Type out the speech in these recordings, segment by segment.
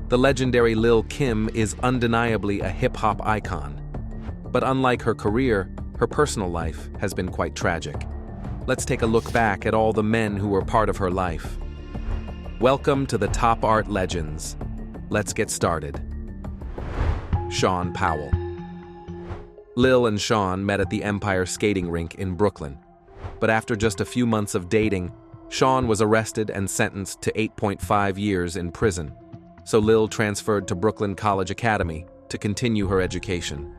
The legendary Lil Kim is undeniably a hip-hop icon. But unlike her career, her personal life has been quite tragic. Let's take a look back at all the men who were part of her life. Welcome to the Top Art Legends. Let's get started. Shawn Powell. Lil and Shawn met at the Empire skating rink in Brooklyn. But after just a few months of dating, Shawn was arrested and sentenced to 8.5 years in prison. So Lil transferred to Brooklyn College Academy to continue her education.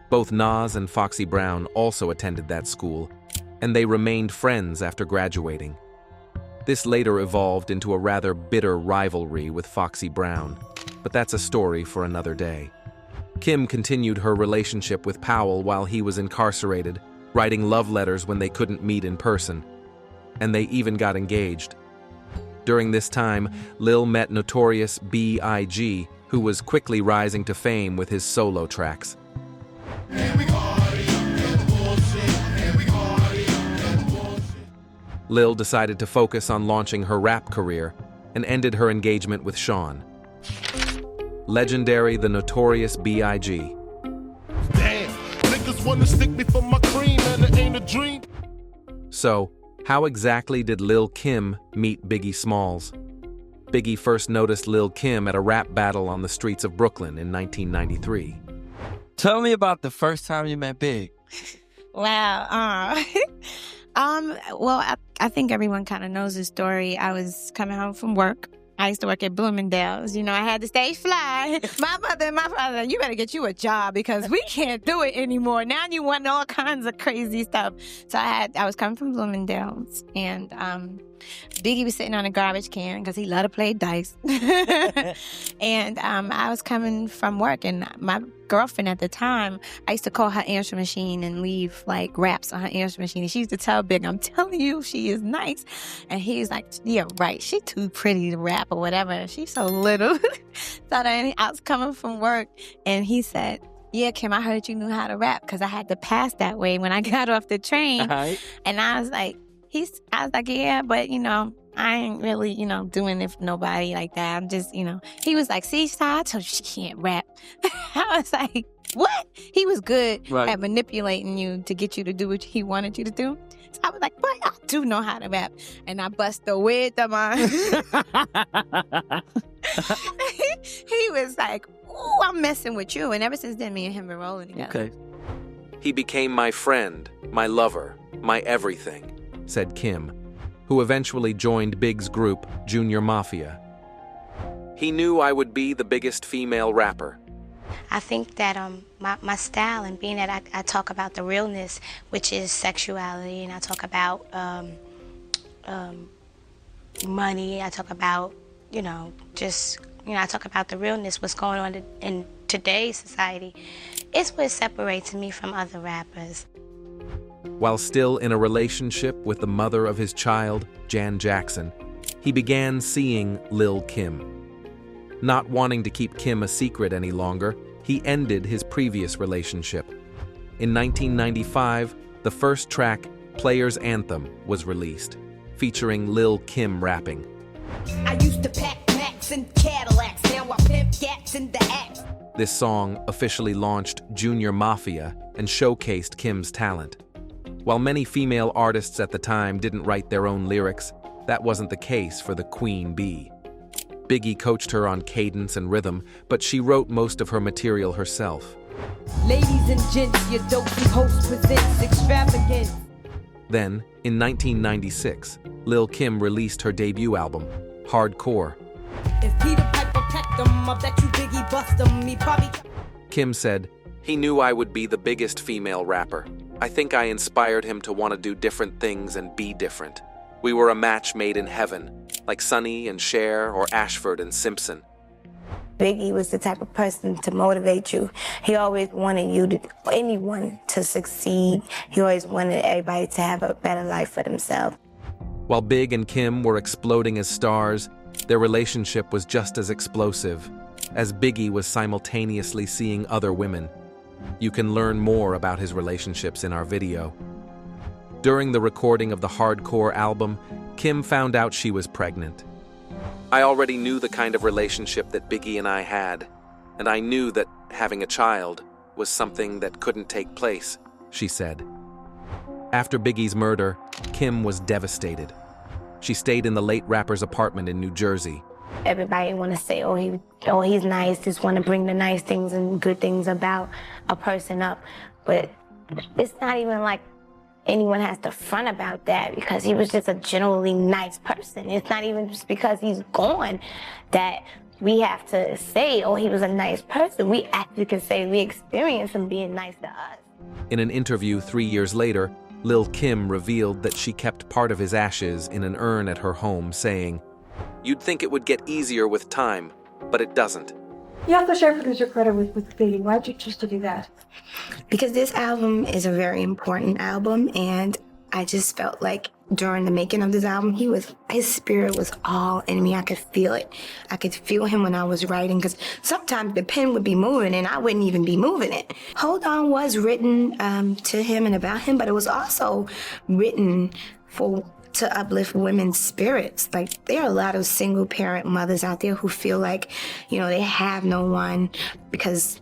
Both Nas and Foxy Brown also attended that school, and they remained friends after graduating. This later evolved into a rather bitter rivalry with Foxy Brown, but that's a story for another day. Kim continued her relationship with Powell while he was incarcerated, writing love letters when they couldn't meet in person, and they even got engaged. During this time, Lil met Notorious B.I.G, who was quickly rising to fame with his solo tracks. Lil decided to focus on launching her rap career and ended her engagement with Shawn. Legendary the Notorious B.I.G. Damn, niggas wanna stick me for my cream and it ain't a dream. So, how exactly did Lil Kim meet Biggie Smalls? Biggie first noticed Lil Kim at a rap battle on the streets of Brooklyn in 1993. Tell me about the first time you met Big. Wow. Well, I think everyone kind of knows the story. I was coming home from work. I used to work at Bloomingdale's. You know, I had to stay fly. My mother and my father, you better get you a job because we can't do it anymore. Now you want all kinds of crazy stuff. So I was coming from Bloomingdale's, and Biggie was sitting on a garbage can because he loved to play dice. And I was coming from work, and my girlfriend at the time, I used to call her answer machine and leave like raps on her answer machine. And she used to tell Big, I'm telling you, she is nice. And he was like, yeah, right. She too pretty to rap or whatever. She's so little. So then I was coming from work, and he said, yeah, Kim, I heard you knew how to rap because I had to pass that way when I got off the train. And I was like, yeah, but, I ain't really, doing it for nobody like that. I'm just, he was like, see, I told you she can't rap. I was like, what? He was good at manipulating you to get you to do what he wanted you to do. So I was like, boy, I do know how to rap. And I bust the wisdom on. He was like, ooh, I'm messing with you. And ever since then, me and him been rolling together. Okay. He became my friend, my lover, my everything, said Kim, who eventually joined Big's group, Junior Mafia. He knew I would be the biggest female rapper. I think that my style, and being that I talk about the realness, which is sexuality, and I talk about money, I talk about, I talk about the realness, what's going on in today's society. It's what separates me from other rappers. While still in a relationship with the mother of his child, Jan Jackson, he began seeing Lil Kim. Not wanting to keep Kim a secret any longer, he ended his previous relationship. In 1995, the first track, Player's Anthem, was released, featuring Lil Kim rapping. I used to pack Macs and Cadillacs, now I pimp gats in the act. This song officially launched Junior Mafia and showcased Kim's talent. While many female artists at the time didn't write their own lyrics, that wasn't the case for the Queen Bee. Biggie coached her on cadence and rhythm, but she wrote most of her material herself. Ladies and gents, your dopey host presents extravagance. Then, in 1996, Lil Kim released her debut album, Hardcore. If Peter Piper pecked them, I bet you Biggie bust them. He probably... Kim said, he knew I would be the biggest female rapper. I think I inspired him to want to do different things and be different. We were a match made in heaven, like Sonny and Cher or Ashford and Simpson. Biggie was the type of person to motivate you. He always wanted anyone to succeed. He always wanted everybody to have a better life for themselves. While Big and Kim were exploding as stars, their relationship was just as explosive, as Biggie was simultaneously seeing other women. You can learn more about his relationships in our video. During the recording of the Hardcore album, Kim found out she was pregnant. I already knew the kind of relationship that Biggie and I had, and I knew that having a child was something that couldn't take place, she said. After Biggie's murder, Kim was devastated. She stayed in the late rapper's apartment in New Jersey. Everybody want to say, oh, he's nice, just want to bring the nice things and good things about a person up. But it's not even like anyone has to front about that, because he was just a generally nice person. It's not even just because he's gone that we have to say, oh, he was a nice person. We actually can say we experienced him being nice to us. In an interview 3 years later, Lil Kim revealed that she kept part of his ashes in an urn at her home, saying, "You'd think it would get easier with time, but it doesn't." You have to share producer credit with Biggie. Why'd you choose to do that? Because this album is a very important album, and I just felt like during the making of this album, his spirit was all in me. I could feel it. I could feel him when I was writing, because sometimes the pen would be moving and I wouldn't even be moving it. Hold On was written to him and about him, but it was also written to uplift women's spirits. Like, there are a lot of single parent mothers out there who feel like, they have no one because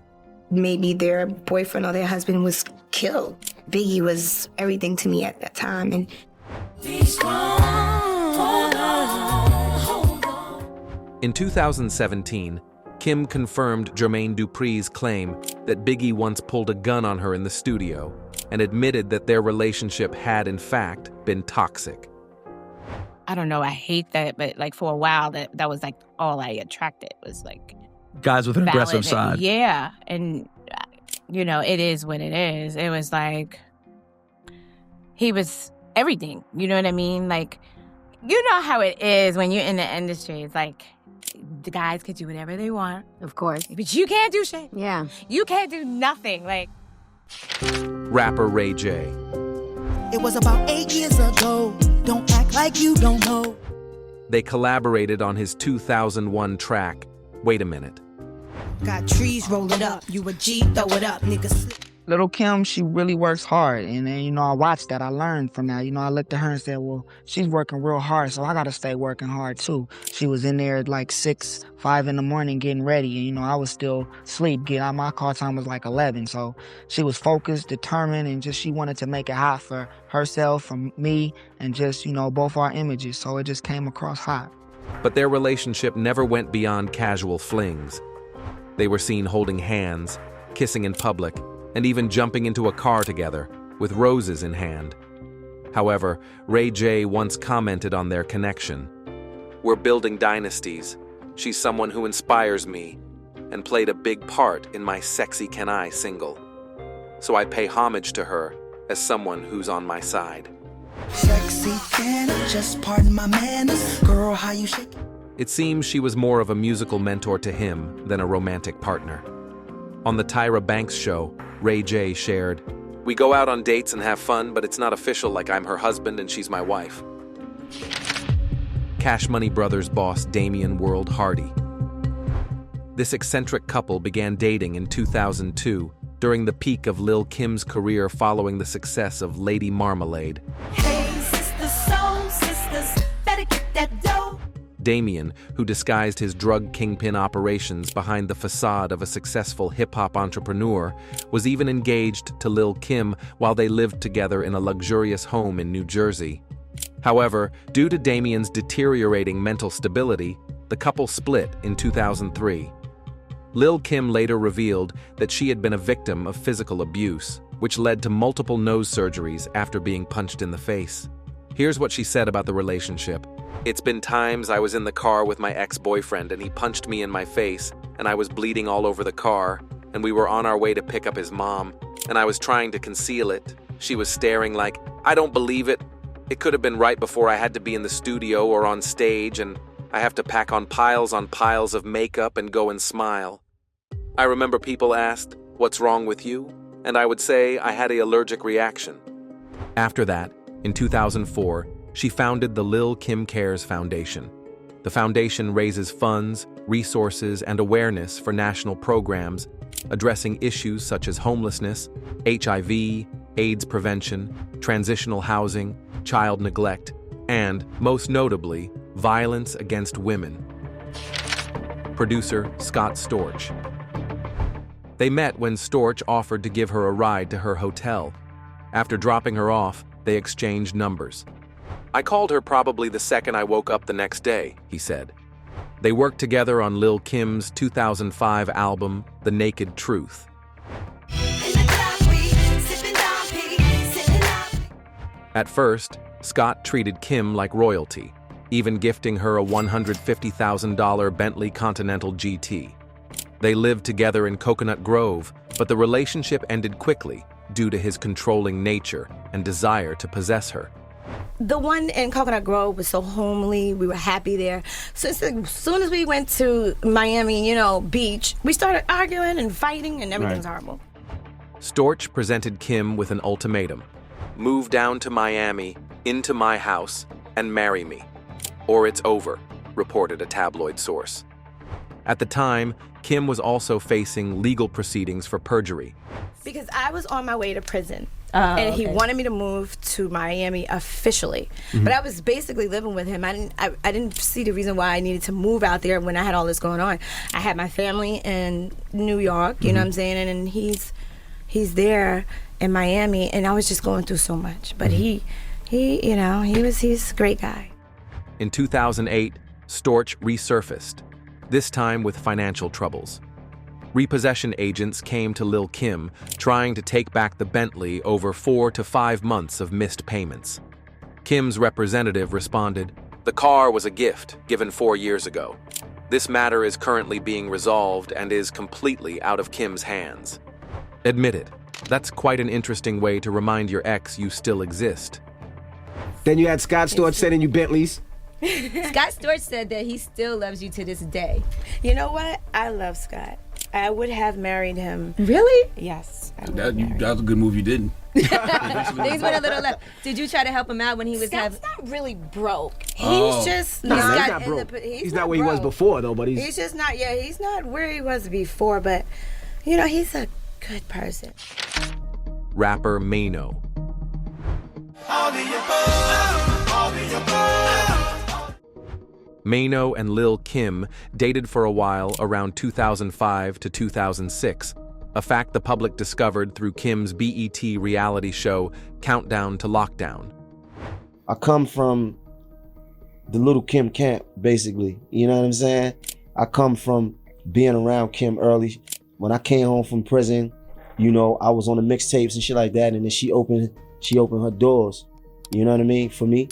maybe their boyfriend or their husband was killed. Biggie was everything to me at that time. And in 2017, Kim confirmed Jermaine Dupri's claim that Biggie once pulled a gun on her in the studio and admitted that their relationship had, in fact, been toxic. I don't know, I hate that, but like for a while that was like all I attracted was like guys with an aggressive side. Yeah, and it is what it is. It was like he was everything, you know what I mean? Like, you know how it is when you're in the industry. It's like the guys could do whatever they want, of course, but you can't do shit. Yeah, you can't do nothing. Like rapper Ray J. It was about 8 years ago. Don't act like you don't know. They collaborated on his 2001 track, Wait a Minute. Got trees, roll it up. You a G, throw it up, niggas. Lil Kim, she really works hard. And then, I watched that. I learned from that. I looked at her and said, well, she's working real hard, so I got to stay working hard, too. She was in there at like 6, 5 in the morning getting ready. And, I was still asleep. My call time was like 11. So she was focused, determined, and she wanted to make it hot for herself, for me, and both our images. So it just came across hot. But their relationship never went beyond casual flings. They were seen holding hands, kissing in public, and even jumping into a car together, with roses in hand. However, Ray J once commented on their connection. "We're building dynasties. She's someone who inspires me, and played a big part in my Sexy Can I single. So I pay homage to her as someone who's on my side." Sexy can I just pardon my manners? Girl, how you shake? It seems she was more of a musical mentor to him than a romantic partner. On the Tyra Banks show, Ray J shared, "We go out on dates and have fun, but it's not official like I'm her husband and she's my wife." Cash Money Brothers boss Damion whirled Hardy. This eccentric couple began dating in 2002, during the peak of Lil Kim's career following the success of Lady Marmalade. Hey, sisters, soul sisters, better get that dough. Damion, who disguised his drug kingpin operations behind the facade of a successful hip-hop entrepreneur, was even engaged to Lil Kim while they lived together in a luxurious home in New Jersey. However, due to Damion's deteriorating mental stability, the couple split in 2003. Lil Kim later revealed that she had been a victim of physical abuse, which led to multiple nose surgeries after being punched in the face. Here's what she said about the relationship. "It's been times I was in the car with my ex-boyfriend and he punched me in my face and I was bleeding all over the car and we were on our way to pick up his mom and I was trying to conceal it. She was staring like, I don't believe it. It could have been right before I had to be in the studio or on stage and I have to pack on piles of makeup and go and smile. I remember people asked, 'What's wrong with you?' And I would say I had an allergic reaction." After that, in 2004, she founded the Lil Kim Cares Foundation. The foundation raises funds, resources, and awareness for national programs addressing issues such as homelessness, HIV, AIDS prevention, transitional housing, child neglect, and, most notably, violence against women. producer Scott Storch. They met when Storch offered to give her a ride to her hotel. After dropping her off, they exchanged numbers. "I called her probably the second I woke up the next day," he said. They worked together on Lil Kim's 2005 album, The Naked Truth. At first, Scott treated Kim like royalty, even gifting her a $150,000 Bentley Continental GT. They lived together in Coconut Grove, but the relationship ended quickly due to his controlling nature and desire to possess her. The one in Coconut Grove was so homely. We were happy there. So as soon as we went to Miami, beach, we started arguing and fighting, and everything's horrible. Storch presented Kim with an ultimatum. "Move down to Miami, into my house, and marry me. Or it's over," reported a tabloid source. At the time, Kim was also facing legal proceedings for perjury. Because I was on my way to prison. And he wanted me to move to Miami officially. But I was basically living with him. I didn't see the reason why I needed to move out there when I had all this going on. I had my family in New York, you know what I'm saying? And he's there in Miami, and I was just going through so much. But he's a great guy. In 2008, Storch resurfaced, this time with financial troubles. Repossession agents came to Lil Kim, trying to take back the Bentley over 4 to 5 months of missed payments. Kim's representative responded, "The car was a gift given 4 years ago. This matter is currently being resolved and is completely out of Kim's hands." Admit it, that's quite an interesting way to remind your ex you still exist. Then you had Scott Storch sending you Bentleys. Scott Storch said that he still loves you to this day. You know what? I love Scott. I would have married him. Really? Yes. That was a good move you didn't. Things went a little left. Did you try to help him out when he was Scott's not really broke. Oh. He's just he's not broke. He's not where he was before though, but he's just not. Yeah, he's not where he was before, but he's a good person. Rapper Maino. Maino and Lil Kim dated for a while around 2005 to 2006, a fact the public discovered through Kim's BET reality show Countdown to Lockdown. I come from the little Kim camp, basically. You know what I'm saying? I come from being around Kim early. When I came home from prison, I was on the mixtapes and shit like that, and then she opened her doors. You know what I mean? For me,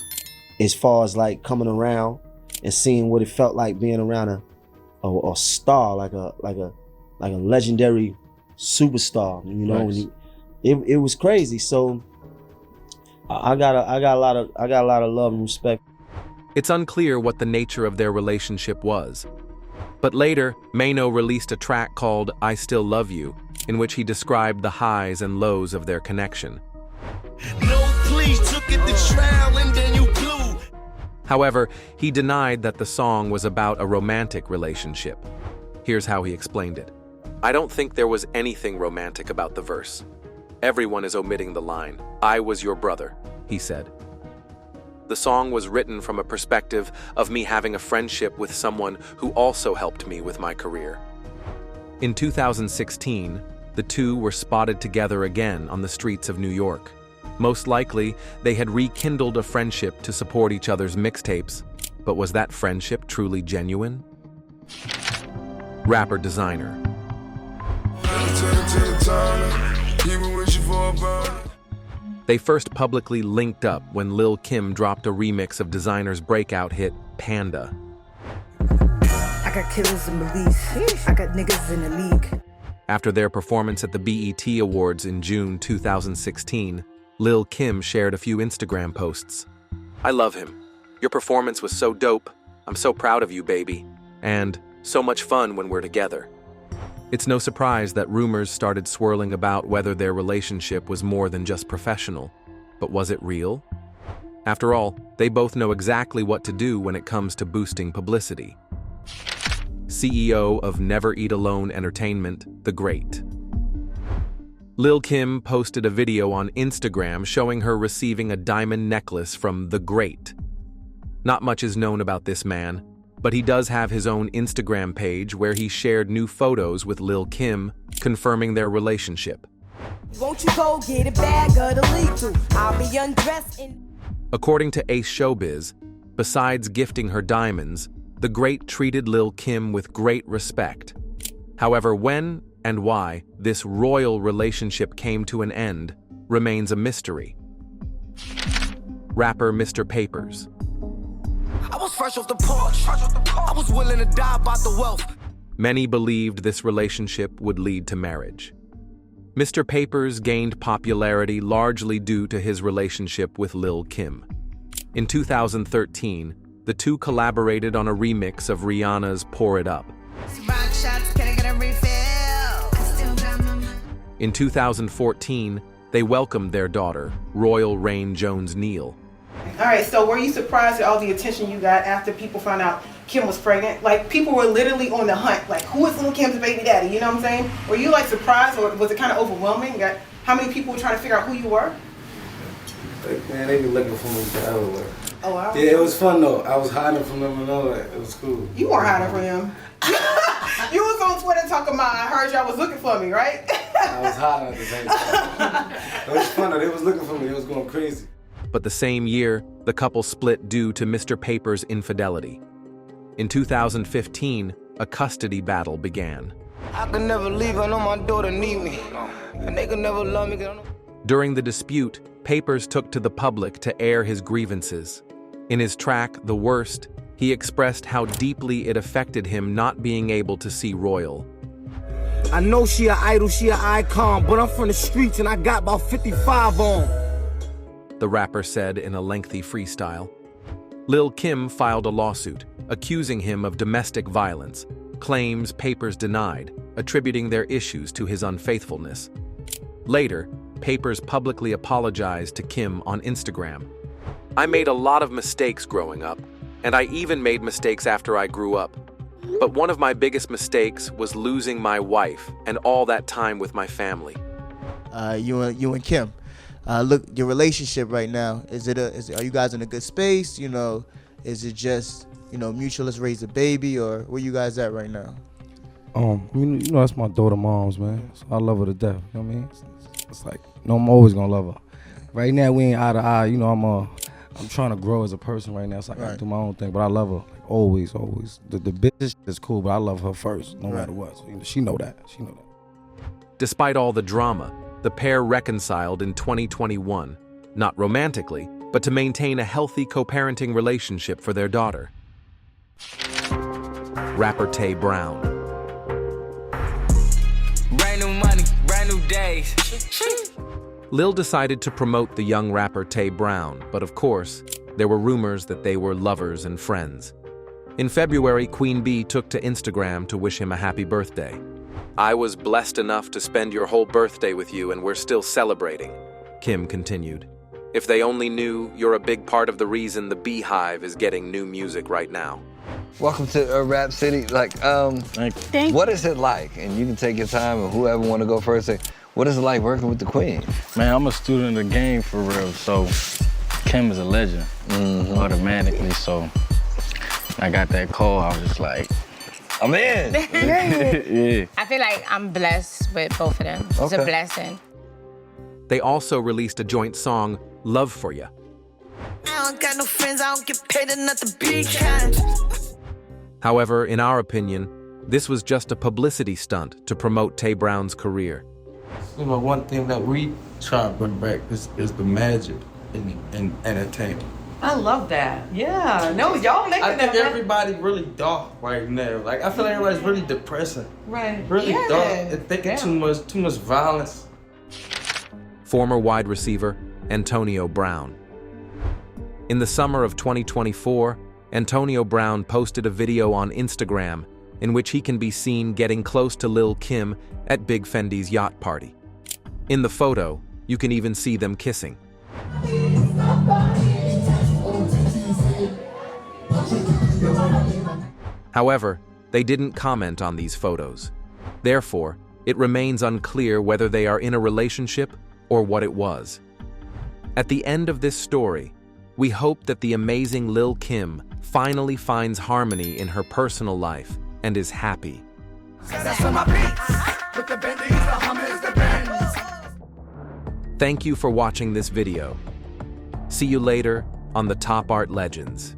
as far as like coming around and seeing what it felt like being around a star, like a legendary superstar. Nice. It was crazy. So I got a lot of love and respect. It's unclear what the nature of their relationship was. But later, Maino released a track called I Still Love You, in which he described the highs and lows of their connection. No, please, took it to trial and then you blew. However, he denied that the song was about a romantic relationship. Here's how he explained it. "I don't think there was anything romantic about the verse. Everyone is omitting the line, 'I was your brother,'" he said. The song was written from a perspective of me having a friendship with someone who also helped me with my career. In 2016, the two were spotted together again on the streets of New York. Most likely, they had rekindled a friendship to support each other's mixtapes, but was that friendship truly genuine? Rapper Desiigner. They first publicly linked up when Lil Kim dropped a remix of Desiigner's breakout hit, Panda. I got killers in police. I got niggas in the league. After their performance at the BET Awards in June 2016, Lil Kim shared a few Instagram posts. "I love him. Your performance was so dope. I'm so proud of you, baby. And so much fun when we're together." It's no surprise that rumors started swirling about whether their relationship was more than just professional. But was it real? After all, they both know exactly what to do when it comes to boosting publicity. CEO of Never Eat Alone Entertainment, The Great. Lil Kim posted a video on Instagram showing her receiving a diamond necklace from The Great. Not much is known about this man, But he does have his own Instagram page where he shared new photos with Lil Kim, confirming their relationship. Won't you go get a bag of the lethal? I'll be undressed in. According to Ace Showbiz, besides gifting her diamonds, the great treated Lil Kim with great respect. However, when and why this royal relationship came to an end remains a mystery. Rapper Mr. Papers. I was fresh off the porch. I was willing to die about the wealth. Many believed this relationship would lead to marriage. Mr. Papers gained popularity largely due to his relationship with Lil Kim. In 2013, the two collaborated on a remix of Rihanna's Pour It Up. In 2014, they welcomed their daughter, Royal Rain Jones-Neal. All right, so were you surprised at all the attention you got after people found out Kim was pregnant? Like, people were literally on the hunt, like, who is Lil Kim's baby daddy, you know what I'm saying? Were you, like, surprised, or was it kind of overwhelming? How many people were trying to figure out who you were? Like, man, they been looking for me forever. Oh, wow. Yeah, it was fun, though. I was hiding from them and all that. It was cool. You weren't hiding from him. You was on Twitter talking about, I heard y'all was looking for me, right? I was hiding at the same time. It was fun, though. They was looking for me. They was going crazy. But the same year, the couple split due to Mr. Papers' infidelity. In 2015, a custody battle began. I could never leave, I know my daughter need me. And they could never love me. During the dispute, Papers took to the public to air his grievances. In his track, The Worst, he expressed how deeply it affected him not being able to see Royal. I know she an idol, she an icon, but I'm from the streets and I got about 55 on. The rapper said in a lengthy freestyle. Lil Kim filed a lawsuit, accusing him of domestic violence, claims Papers denied, attributing their issues to his unfaithfulness. Later, Papers publicly apologized to Kim on Instagram. I made a lot of mistakes growing up, and I even made mistakes after I grew up. But one of my biggest mistakes was losing my wife and all that time with my family. You and Kim. Look, your relationship right now, are you guys in a good space? You know, is it just, mutual, let's raise a baby, or where you guys at right now? That's my daughter mom's, man. So I love her to death, you know what I mean? It's like, I'm always gonna love her. Right now, we ain't eye to eye, I'm trying to grow as a person right now, so I gotta do my own thing, but I love her, like, always. The business is cool, but I love her first, no matter what. So, she know that. Despite all the drama, the pair reconciled in 2021, not romantically, but to maintain a healthy co-parenting relationship for their daughter. Rapper Tayy Brown. Brand new money, brand new days. Lil decided to promote the young rapper Tayy Brown, but of course, there were rumors that they were lovers and friends. In February, Queen Bee took to Instagram to wish him a happy birthday. I was blessed enough to spend your whole birthday with you, and we're still celebrating, Kim continued. If they only knew, you're a big part of the reason the Beehive is getting new music right now. Welcome to Rap City. What is it like? And you can take your time, and whoever want to go first, say, what is it like working with the Queen? Man, I'm a student of the game for real, so Kim is a legend, automatically, so I got that call, I was just like, I'm in. Yeah. I feel like I'm blessed with both of them. It's a blessing. They also released a joint song, Love For Ya. I don't got no friends, I don't get paid enough to be kind. However, in our opinion, this was just a publicity stunt to promote Tayy Brown's career. One thing that we try to bring back is the magic in entertainment. I love that. Yeah. No, y'all making that. I think everybody really dark right now. Like, I feel like everybody's really depressing. Right. Really dark and thinking too much violence. Former wide receiver Antonio Brown. In the summer of 2024, Antonio Brown posted a video on Instagram in which he can be seen getting close to Lil Kim at Big Fendi's yacht party. In the photo, you can even see them kissing. However, they didn't comment on these photos. Therefore, it remains unclear whether they are in a relationship or what it was. At the end of this story, we hope that the amazing Lil Kim finally finds harmony in her personal life and is happy. Thank you for watching this video. See you later on the Top Art Legends.